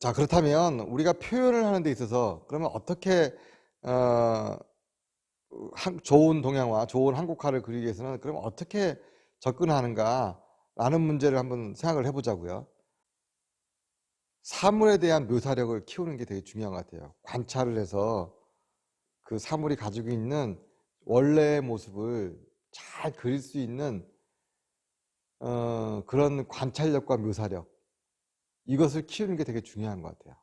자, 그렇다면 우리가 표현을 하는 데 있어서 그러면 어떻게 좋은 동양화, 좋은 한국화를 그리기 위해서는 그러면 어떻게 접근하는가라는 문제를 한번 생각을 해보자고요. 사물에 대한 묘사력을 키우는 게 되게 중요한 것 같아요. 관찰을 해서 그 사물이 가지고 있는 원래의 모습을 잘 그릴 수 있는 그런 관찰력과 묘사력, 이것을 키우는 게 되게 중요한 것 같아요.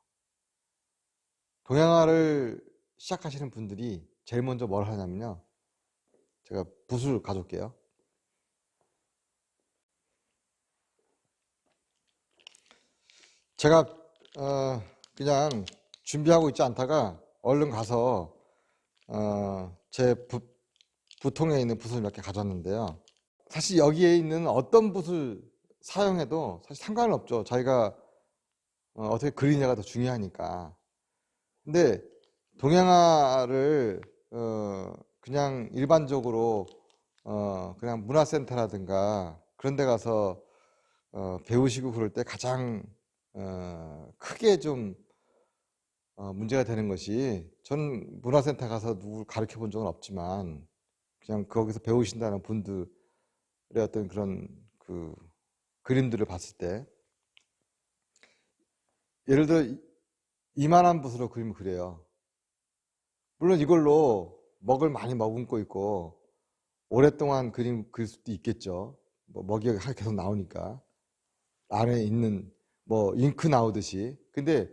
동양화를 시작하시는 분들이 제일 먼저 뭘 하냐면요, 제가 붓을 가져올게요. 제가 그냥 준비하고 있지 않다가 얼른 가서 제 붓통에 있는 붓을 몇 개 가져왔는데요. 사실 여기에 있는 어떤 붓을 사용해도 사실 상관은 없죠. 자기가 어떻게 그리냐가 더 중요하니까. 근데 동양화를 그냥 일반적으로 그냥 문화센터라든가 그런 데 가서 배우시고 그럴 때 가장 크게 좀 문제가 되는 것이, 전 문화센터 가서 누굴 가르쳐 본 적은 없지만 그냥 거기서 배우신다는 분들의 어떤 그런 그 그림들을 봤을 때, 예를 들어 이만한 붓으로 그림을 그려요. 물론 이걸로 먹을 많이 머금고 있고 오랫동안 그림 그릴 수도 있겠죠. 뭐 먹이가 계속 나오니까 안에 있는 뭐 잉크 나오듯이. 근데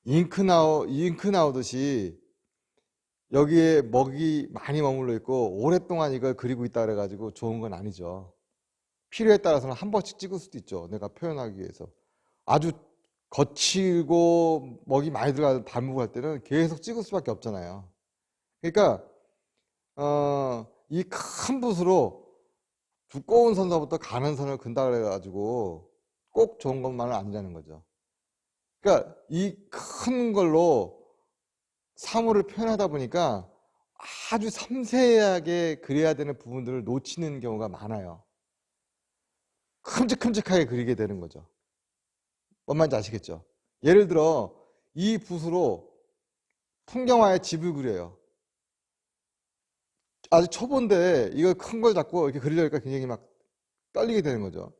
잉크 나오듯이 여기에 먹이 많이 머물러 있고 오랫동안 이걸 그리고 있다 그래가지고 좋은 건 아니죠. 필요에 따라서는 한 번씩 찍을 수도 있죠. 내가 표현하기 위해서. 아주 거칠고 먹이 많이 들어가는 발목을 할 때는 계속 찍을 수밖에 없잖아요. 그러니까 이 큰 붓으로 두꺼운 선서부터 가는 선을 그린다 그래가지고 꼭 좋은 것만은 아니라는 거죠. 그러니까 이 큰 걸로 사물을 표현하다 보니까 아주 섬세하게 그려야 되는 부분들을 놓치는 경우가 많아요. 큼직큼직하게 그리게 되는 거죠. 뭔 말인지 아시겠죠? 예를 들어 이 붓으로 풍경화의 집을 그려요. 아주 초보인데 이거 큰 걸 잡고 이렇게 그리려니까 굉장히 막 떨리게 되는 거죠.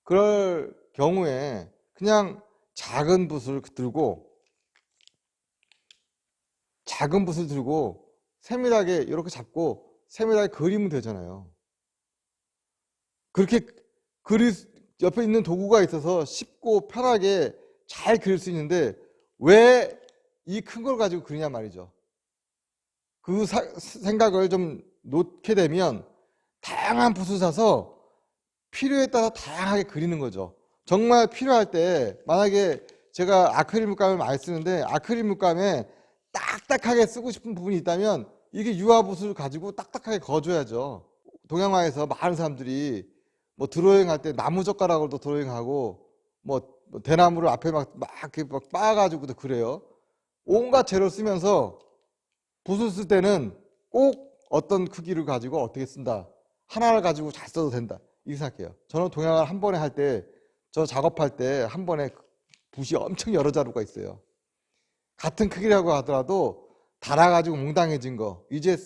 그럴 경우에 그냥 작은 붓을 들고 세밀하게 이렇게 잡고 세밀하게 그리면 되잖아요. 그렇게 옆에 있는 도구가 있어서 쉽고 편하게 잘 그릴 수 있는데 왜 이 큰 걸 가지고 그리냐 말이죠. 그 생각을 좀 놓게 되면 다양한 붓을 사서 필요에 따라 다양하게 그리는 거죠. 정말 필요할 때, 만약에 제가 아크릴 물감을 많이 쓰는데 아크릴 물감에 딱딱하게 쓰고 싶은 부분이 있다면 이게 유화붓을 가지고 딱딱하게 그어줘야죠. 동양화에서 많은 사람들이 뭐 드로잉 할 때 나무젓가락으로도 드로잉하고 뭐 대나무를 앞에 막 이렇게 막 빻아가지고도 그래요. 온갖 재료 쓰면서 붓을 쓸 때는 꼭 어떤 크기를 가지고 어떻게 쓴다, 하나를 가지고 잘 써도 된다, 이렇게 생각해요. 저는 동양화를 한 번에 할 때, 저 작업할 때 한 번에 붓이 엄청 여러 자루가 있어요. 같은 크기라고 하더라도 달아가지고 몽당해진 거, 이제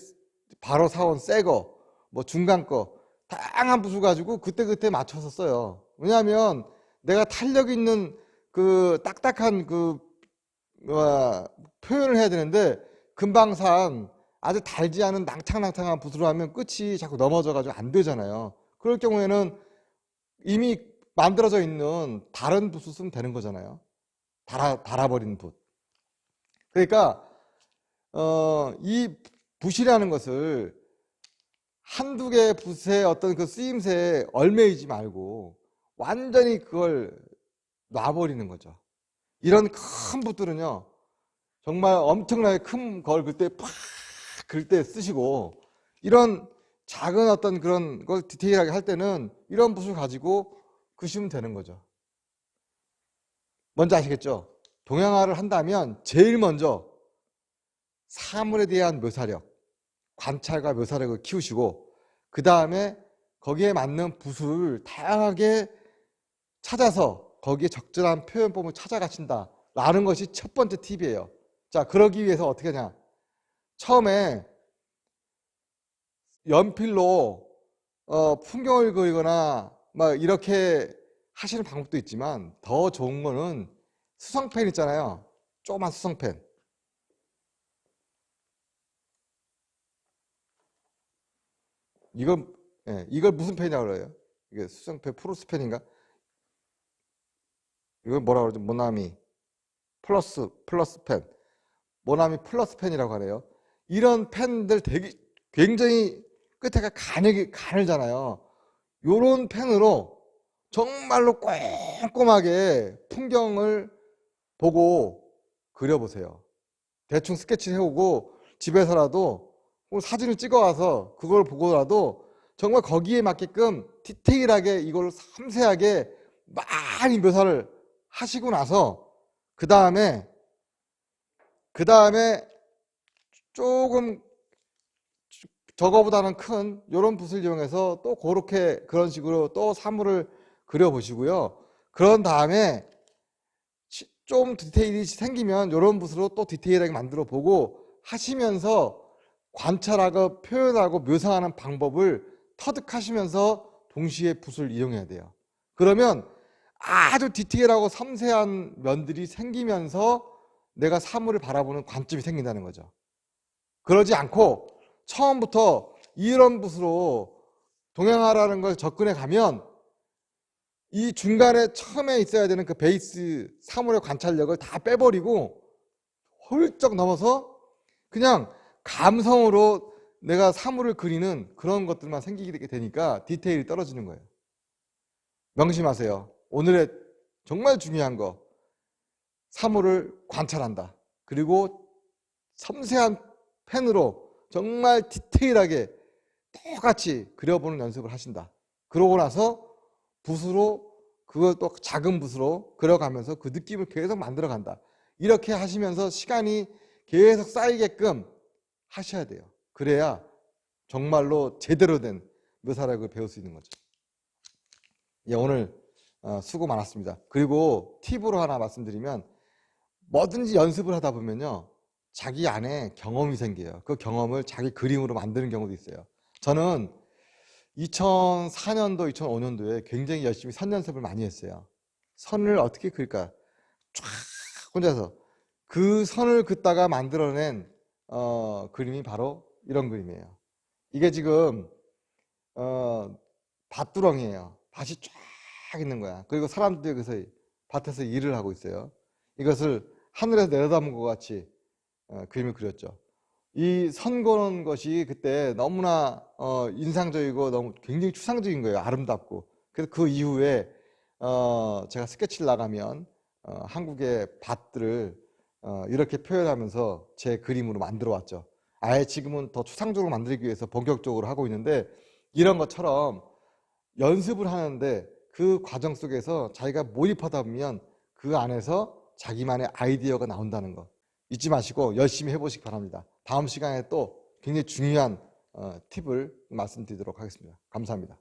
바로 사온 새 거, 뭐 중간 거, 다양한 붓을 가지고 그때그때 맞춰서 써요. 왜냐하면 내가 탄력 있는 그 딱딱한 그 표현을 해야 되는데 금방산 아주 달지 않은 낭창낭창한 붓으로 하면 끝이 자꾸 넘어져가지고 안 되잖아요. 그럴 경우에는 이미 만들어져 있는 다른 붓을 쓰면 되는 거잖아요. 달아버린 붓. 그러니까 이 붓이라는 것을 한두 개의 붓의 어떤 그 쓰임새에 얽매이지 말고 완전히 그걸 놔버리는 거죠. 이런 큰 붓들은요, 정말 엄청나게 큰 걸 그릴 때 팍 그릴 때 쓰시고, 이런 작은 어떤 그런 걸 디테일하게 할 때는 이런 붓을 가지고 그리시면 되는 거죠. 뭔지 아시겠죠? 동양화를 한다면 제일 먼저 사물에 대한 묘사력, 관찰과 묘사력을 키우시고, 그 다음에 거기에 맞는 붓을 다양하게 찾아서 거기에 적절한 표현법을 찾아가신다, 라는 것이 첫 번째 팁이에요. 자, 그러기 위해서 어떻게 하냐. 처음에 연필로 풍경을 그리거나 막 이렇게 하시는 방법도 있지만 더 좋은 거는 수성펜 있잖아요. 조그만 수성펜. 이걸 무슨 펜이라고 그래요? 이게 수성펜, 프로스펜인가? 이걸 뭐라고 그러죠? 모나미 플러스 펜. 모나미 플러스 펜이라고 하네요. 이런 펜들 되게 굉장히 끝에가 가늘잖아요. 요런 펜으로 정말로 꼼꼼하게 풍경을 보고 그려보세요. 대충 스케치를 해오고 집에서라도 사진을 찍어와서 그걸 보고라도 정말 거기에 맞게끔 디테일하게 이걸 섬세하게 많이 묘사를 하시고 나서 그 다음에 조금 저거보다는 큰 이런 붓을 이용해서 또 그런 식으로 또 사물을 그려보시고요. 그런 다음에 좀 디테일이 생기면 이런 붓으로 또 디테일하게 만들어 보고 하시면서 관찰하고 표현하고 묘사하는 방법을 터득하시면서 동시에 붓을 이용해야 돼요. 그러면 아주 디테일하고 섬세한 면들이 생기면서 내가 사물을 바라보는 관점이 생긴다는 거죠. 그러지 않고 처음부터 이런 붓으로 동양화라는 걸 접근해 가면 이 중간에 처음에 있어야 되는 그 베이스 사물의 관찰력을 다 빼버리고 훌쩍 넘어서 그냥 감성으로 내가 사물을 그리는 그런 것들만 생기게 되니까 디테일이 떨어지는 거예요. 명심하세요. 오늘의 정말 중요한 거, 사물을 관찰한다. 그리고 섬세한 펜으로 정말 디테일하게 똑같이 그려보는 연습을 하신다. 그러고 나서 붓으로 그것도 작은 붓으로 그려가면서 그 느낌을 계속 만들어 간다. 이렇게 하시면서 시간이 계속 쌓이게끔 하셔야 돼요. 그래야 정말로 제대로 된 묘사력을 배울 수 있는 거죠. 예, 오늘 수고 많았습니다. 그리고 팁으로 하나 말씀드리면 뭐든지 연습을 하다 보면요, 자기 안에 경험이 생겨요. 그 경험을 자기 그림으로 만드는 경우도 있어요. 저는 2004년도, 2005년도에 굉장히 열심히 선 연습을 많이 했어요. 선을 어떻게 그릴까? 쫙 혼자서 그 선을 긋다가 만들어낸 그림이 바로 이런 그림이에요. 이게 지금 밭두렁이에요. 밭이 쫙 있는 거야. 그리고 사람들이 여기서 밭에서 일을 하고 있어요. 이것을 하늘에서 내려다본 것 같이 그림을 그렸죠. 이 선 그는 것이 그때 너무나 인상적이고 너무 굉장히 추상적인 거예요. 아름답고. 그래서 그 이후에 제가 스케치를 나가면 한국의 밭들을 이렇게 표현하면서 제 그림으로 만들어 왔죠. 아예 지금은 더 추상적으로 만들기 위해서 본격적으로 하고 있는데, 이런 것처럼 연습을 하는데 그 과정 속에서 자기가 몰입하다 보면 그 안에서 자기만의 아이디어가 나온다는 거 잊지 마시고 열심히 해보시기 바랍니다. 다음 시간에 또 굉장히 중요한 팁을 말씀드리도록 하겠습니다. 감사합니다.